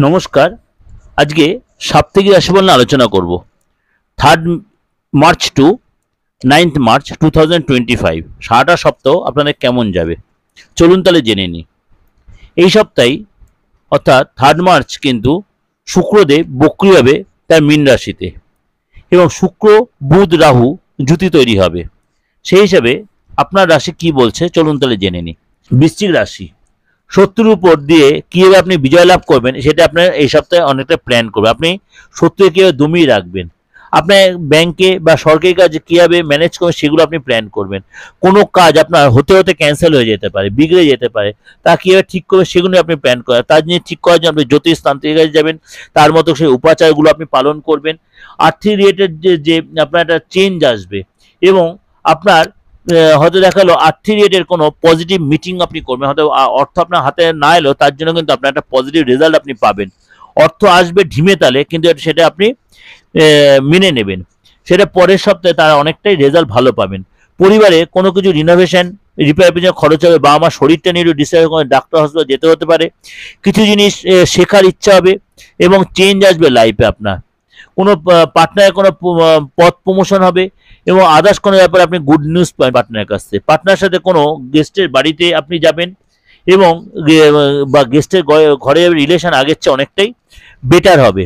নমস্কার। আজকে সাপ্তাহিক রাশিফল নিয়ে আলোচনা করব। 3 মার্চ টু 9 মার্চ 2025 সারাটা সপ্তাহ আপনাদের কেমন যাবে চলুন তাহলে জেনে নিই। এই সপ্তাহে অর্থাৎ 3 মার্চ কিন্তু শুক্রদেব বক্রী হবে তার মীন রাশিতে এবং শুক্র বুধ রাহু জুতি তৈরি হবে। সেই হিসাবে আপনার রাশি কি বলছে চলুন তাহলে জেনে নিই। বৃশ্চিক রাশি, শত্রুর উপর দিয়ে কীভাবে আপনি বিজয় লাভ করবেন সেটা আপনার এই সপ্তাহে অনেকটা প্ল্যান করবে। আপনি শত্রুকে কীভাবে দমিয়ে রাখবেন, আপনার ব্যাংকে বা সরকারি কাজে কীভাবে ম্যানেজ করবেন সেগুলো আপনি প্ল্যান করবেন। কোনো কাজ আপনার হতে হতে ক্যান্সেল হয়ে যেতে পারে, বিগড়ে যেতে পারে, তা কীভাবে ঠিক করবে সেগুলো আপনি প্ল্যান করেন। তার জন্য ঠিক করার জন্য আপনি জ্যোতিষ তান্ত্রিকের কাছে যাবেন, তার মতো সেই উপাচারগুলো আপনি পালন করবেন। আর্থিক রিলেটেড যে আপনার একটা চেঞ্জ আসবে এবং আপনার হয়তো দেখালো আর্থিক রিলেটেড কোনো পজিটিভ মিটিং আপনি করবেন, হয়তো অর্থ আপনার হাতে না এলো তার জন্য কিন্তু আপনার একটা পজিটিভ রেজাল্ট আপনি পাবেন। অর্থ আসবে ঢিমে তালে, কিন্তু সেটা আপনি মেনে নেবেন, সেটা পরের সপ্তাহে তারা অনেকটাই রেজাল্ট ভালো পাবেন। পরিবারে কোনো কিছু রিনোভেশন রিপেয়ার পিছনে খরচ হবে, বা আমার শরীরটা নিয়ে একটু ডিস্টার্ব করে ডাক্তার হসপিটাল যেতে হতে পারে। কিছু জিনিস শেখার ইচ্ছা হবে এবং চেঞ্জ আসবে লাইফে। আপনার কোনো পার্টনারের কোনো পদ প্রমোশন হবে এবং আদার্স কোনো ব্যাপারে আপনি গুড নিউজ পাবেন পার্টনারের কাছ থেকে। পার্টনারের সাথে কোনো গেস্টের বাড়িতে আপনি যাবেন এবং বা গেস্টের ঘরে রিলেশন আগের চেয়ে অনেকটাই বেটার হবে।